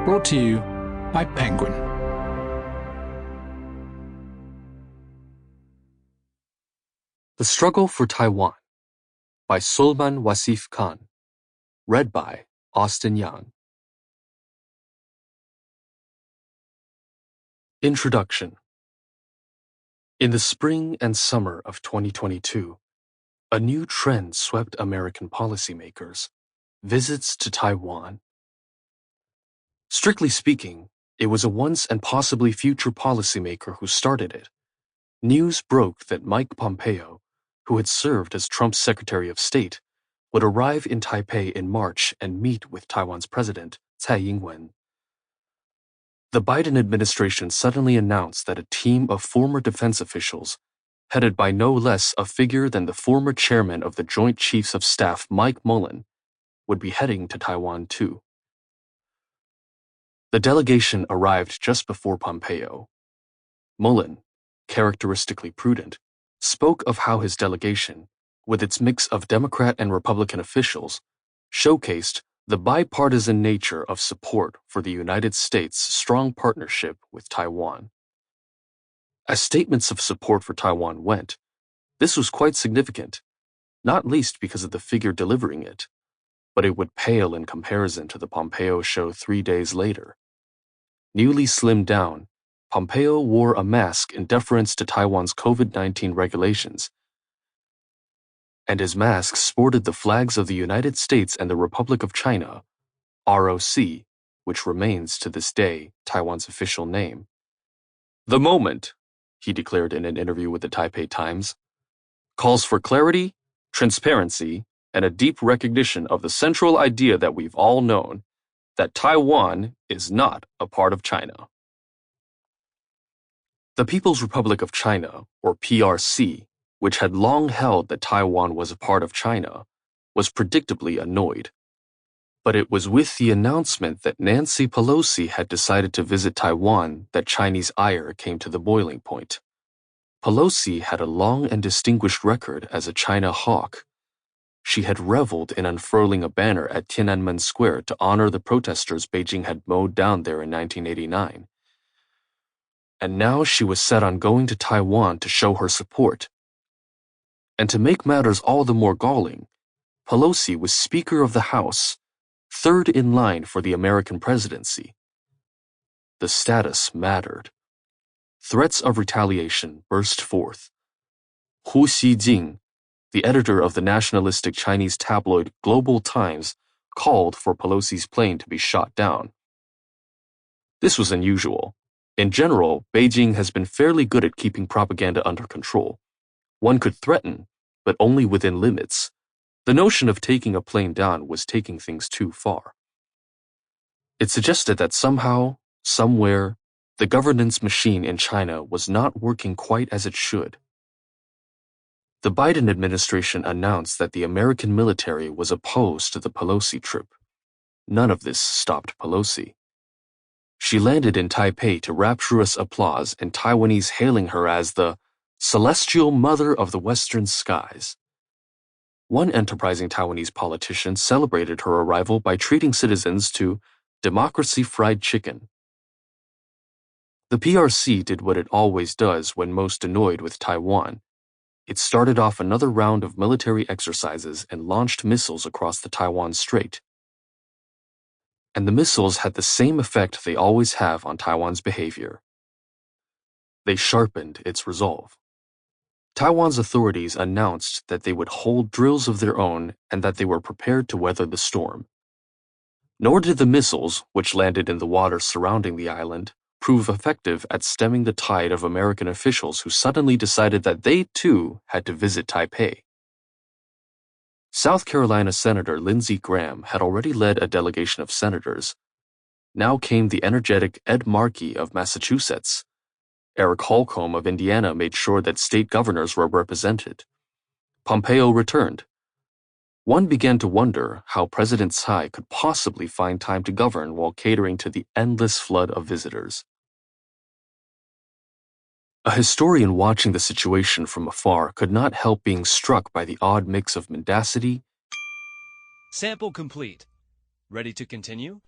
Brought to you by Penguin. The Struggle for Taiwan by Sulmaan Wasif Khan. Read by Austin Young. Introduction. In the spring and summer of 2022, a new trend swept American policymakers: visits to Taiwan. Strictly speaking, it was a once and possibly future policymaker who started it. News broke that Mike Pompeo, who had served as Trump's Secretary of State, would arrive in Taipei in March and meet with Taiwan's president, Tsai Ing-wen. The Biden administration suddenly announced that a team of former defense officials, headed by no less a figure than the former chairman of the Joint Chiefs of Staff, Mike Mullen, would be heading to Taiwan too. The delegation arrived just before Pompeo. Mullen, characteristically prudent, spoke of how his delegation, with its mix of Democrat and Republican officials, showcased the bipartisan nature of support for the United States' strong partnership with Taiwan. As statements of support for Taiwan went, this was quite significant, not least because of the figure delivering it, but it would pale in comparison to the Pompeo show 3 days later. Newly slimmed down, Pompeo wore a mask in deference to Taiwan's COVID-19 regulations, and his mask sported the flags of the United States and the Republic of China, ROC, which remains to this day Taiwan's official name. "The moment," he declared in an interview with the Taipei Times, "calls for clarity, transparency, and a deep recognition of the central idea that we've all known, that Taiwan is not a part of China." The People's Republic of China, or PRC, which had long held that Taiwan was a part of China, was predictably annoyed. But it was with the announcement that Nancy Pelosi had decided to visit Taiwan that Chinese ire came to the boiling point. Pelosi had a long and distinguished record as a China hawk. She had reveled in unfurling a banner at Tiananmen Square to honor the protesters Beijing had mowed down there in 1989. And now she was set on going to Taiwan to show her support. And to make matters all the more galling, Pelosi was Speaker of the House, third in line for the American presidency. The status mattered. Threats of retaliation burst forth. Xi Jinping, the editor of the nationalistic Chinese tabloid Global Times, called for Pelosi's plane to be shot down. This was unusual. In general, Beijing has been fairly good at keeping propaganda under control. One could threaten, but only within limits. The notion of taking a plane down was taking things too far. It suggested that somehow, somewhere, the governance machine in China was not working quite as it should. The Biden administration announced that the American military was opposed to the Pelosi trip. None of this stopped Pelosi. She landed in Taipei to rapturous applause and Taiwanese hailing her as the celestial mother of the western skies. One enterprising Taiwanese politician celebrated her arrival by treating citizens to democracy fried chicken. The PRC did what it always does when most annoyed with Taiwan. It started off another round of military exercises and launched missiles across the Taiwan Strait. And the missiles had the same effect they always have on Taiwan's behavior. They sharpened its resolve. Taiwan's authorities announced that they would hold drills of their own and that they were prepared to weather the storm. Nor did the missiles, which landed in the water surrounding the island, prove effective at stemming the tide of American officials who suddenly decided that they, too, had to visit Taipei. South Carolina Senator Lindsey Graham had already led a delegation of senators. Now came the energetic Ed Markey of Massachusetts. Eric Holcomb of Indiana made sure that state governors were represented. Pompeo returned. One began to wonder how President Tsai could possibly find time to govern while catering to the endless flood of visitors. A historian watching the situation from afar could not help being struck by the odd mix of mendacity. Sample complete. Ready to continue?